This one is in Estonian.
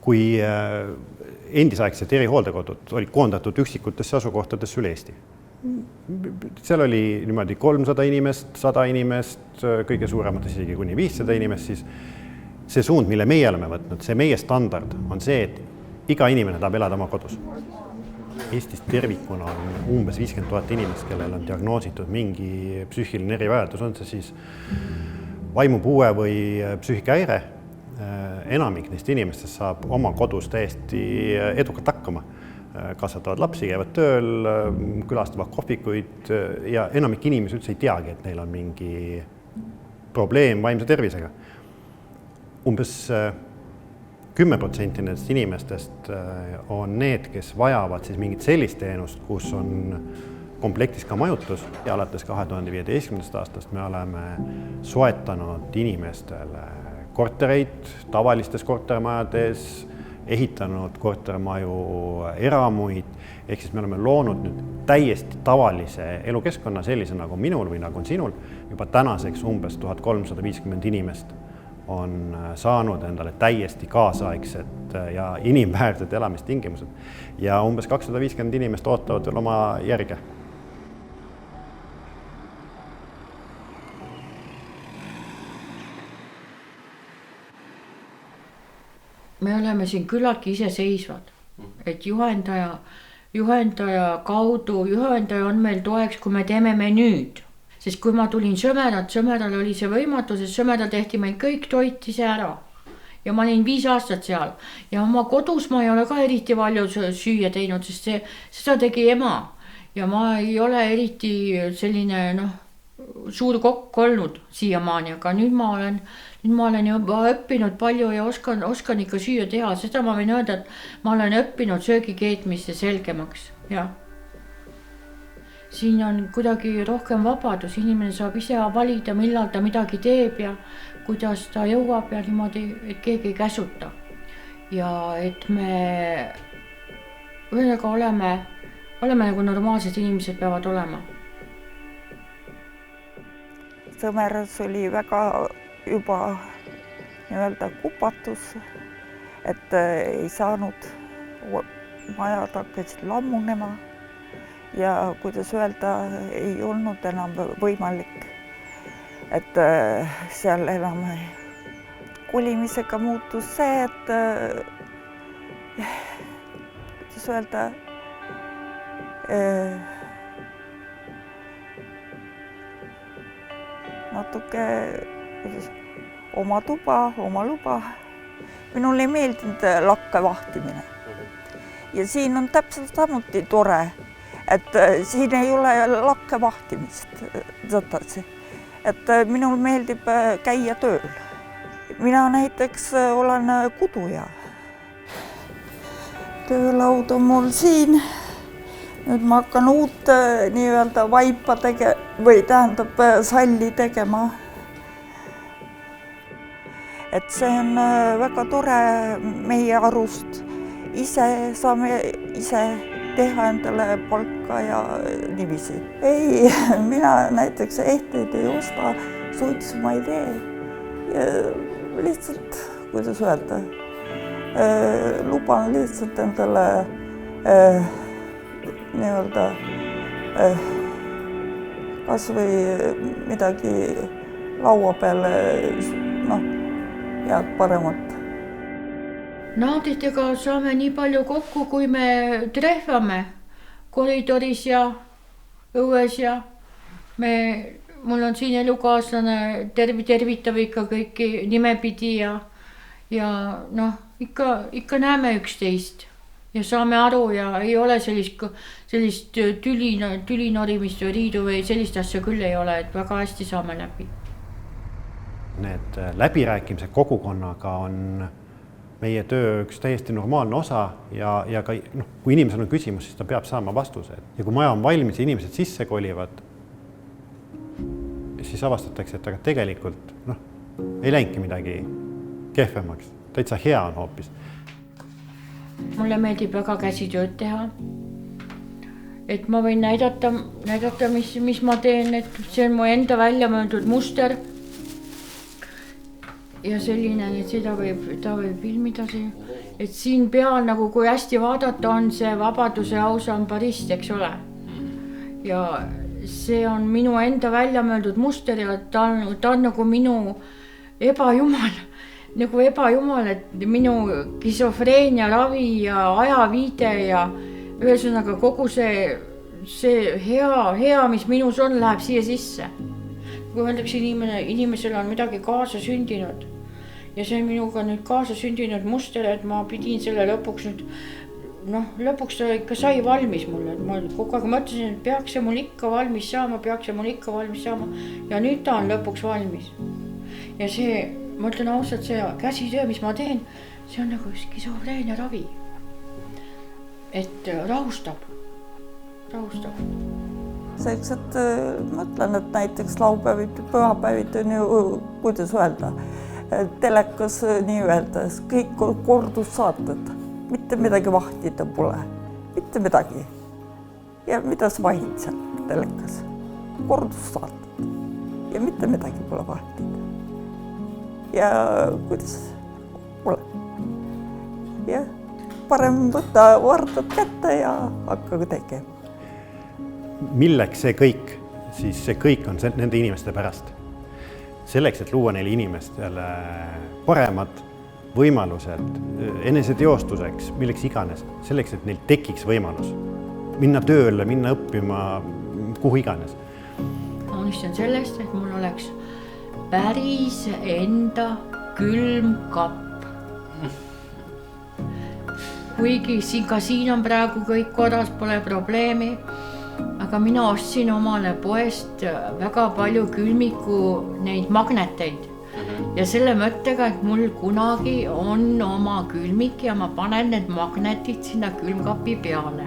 kui endisaegsed erihooldekodud olid koondatud üksikutesse asukohtadesse üle Eesti. Seal oli niimoodi 300 inimest, 100 inimest, kõige suuremates isegi kuni 500 inimest, siis see suund, mille meie oleme võtnud, see meie standard on see, et iga inimene tahab elada oma kodus. Eestis tervikuna on umbes 50 000 inimest, kellel on diagnoositud mingi psüühiline erivajadus, on see siis vaimupuue või psüühikahäire. Enamik neist inimestest saab oma kodus täiesti edukalt hakkama. Kasvatavad lapsi, käivad tööl, külastavad kohvikuid ja enamik inimesi üldse ei teagi, et neil on mingi probleem vaimse tervisega. Umbes 10% nendest inimestest on need, kes vajavad siis mingit sellist teenust, kus on komplektis ka majutus ja alates 2015. aastast me oleme soetanud inimestele kortereid tavalistes kortermajades, ehitanud kortermaju eramuid, ehk siis me oleme loonud nüüd täiesti tavalise elukeskkonna sellise nagu minul või nagu on sinul. Juba tänaseks umbes 1350 inimest on saanud endale täiesti kaasaegset ja inimväärsed elamistingimused ja umbes 250 inimest ootavad veel oma järge. Me oleme siin küllaltki iseseisvad, et juhendaja on meil toeks, kui me teeme menüüd. Sest kui ma tulin Sömedal oli see võimatu, sest Sömedal tehti meil kõik toit ise ära. Ja ma olin 5 aastat seal ja oma kodus ma ei ole ka eriti palju süüa teinud, sest seda tegi ema. Ja ma ei ole eriti selline suur kokk olnud siiamaani, aga nüüd ma olen juba õppinud palju ja oskan ikka süüa teha. Seda ma võin öelda, et ma olen õppinud söögikeetmisse selgemaks. Ja. Siin on kuidagi rohkem vabadus, inimene saab ise valida, millal ta midagi teeb ja kuidas ta jõuab ja niimoodi, et keegi ei käsuta. Ja et me ühega oleme nagu normaalsed inimesed peavad olema. Sõmeras oli väga juba nii-öelda kupatus, et ei saanud, majad hakkasid lammunema ja kuidas öelda, ei olnud enam võimalik, et seal enam kolimisega muutus see, et kuidas öelda, natuke oma tuba, oma luba. Minul ei meeldinud lakke vahtimine. Ja siin on täpselt samuti tore, et siin ei ole lakke vahtimist. Et minul meeldib käia tööl. Mina näiteks olen kuduja. Töölaud on mul siin. Nüüd ma hakkan uut nii-öelda vaipa või tähendab salli tegema. Et see on väga tore meie arust. Ise saame ise teha endale palka ja niiviisi. Ei, mina näiteks ehteid ei osta, suitsu ma ei tee. Ja lihtsalt, kuidas öelda, luban lihtsalt endale nii-öelda kas või midagi laua peale head paremat. Naabritega saame nii palju kokku, kui me trehvame koridoris ja õues ja mul on siin elukaaslane, tervitab ikka kõiki nimepidi ja ikka näeme üksteist ja saame aru ja ei ole sellist tülinorimist või riidu või sellist asja küll ei ole, et väga hästi saame läbi. Need läbirääkimised kogukonnaga on meie töö üks täiesti normaalne osa ja ka, kui inimesel on küsimus, siis ta peab saama vastuse. Ja kui maja on valmis ja inimesed sisse kolivad, siis avastatakse, et aga tegelikult ei läinudki midagi kehvemaks. Täitsa hea on hoopis. Mulle meeldib väga käsitööd teha. Et ma võin näidata, mis ma teen, et see on mu enda välja mõeldud muster. Ja selline, et ta võib filmida see. et siin peal nagu, kui hästi vaadata, on see Vabaduse ausambarist, eks ole. ja see on minu enda välja mõeldud muster ja ta on nagu minu ebajumal, et minu skisofreenia ravi ja ajaviide ja ühesõnaga kogu see hea, mis minus on, läheb siia sisse. kui öeldakse inimesel on midagi kaasa sündinud ja see on minuga nüüd kaasa sündinud muster, et ma pidin selle lõpuks nüüd, lõpuks ta ikka sai valmis mulle, et ma kogu aeg mõtlesin, et peaks see mul ikka valmis saama ja nüüd ta on lõpuks valmis. Ja see, ma ütlen ausalt, see käsitöö, mis ma teen, see on nagu skisofreenia ravi. Et rahustab. Selleks, et mõtlen, et näiteks laupäeviti, pühapäeviti on ju, kuidas öelda, telekas nii öeldes, kõik kordussaated, mitte midagi vahtida pole, mitte midagi. Ja mida sa vahid seal telekas? Kordussaated ja mitte midagi pole vahtida. Ja kuidas pole. Ja parem võtta vardad kätte ja hakka tegema. Milleks see kõik? Siis see kõik on nende inimeste pärast. Selleks, et luua neile inimestele paremad võimalused eneseteostuseks, milleks iganes. Selleks, et neil tekiks võimalus minna tööle, minna õppima, kuhu iganes. Ma unistan sellest, et mul oleks päris enda külmkapp. Kuigi siin on praegu kõik korras, pole probleemi. Aga mina ostsin omale poest väga palju külmiku neid magneteid ja selle mõttega, et mul kunagi on oma külmik ja ma panen need magnetid sinna külmkapi peale.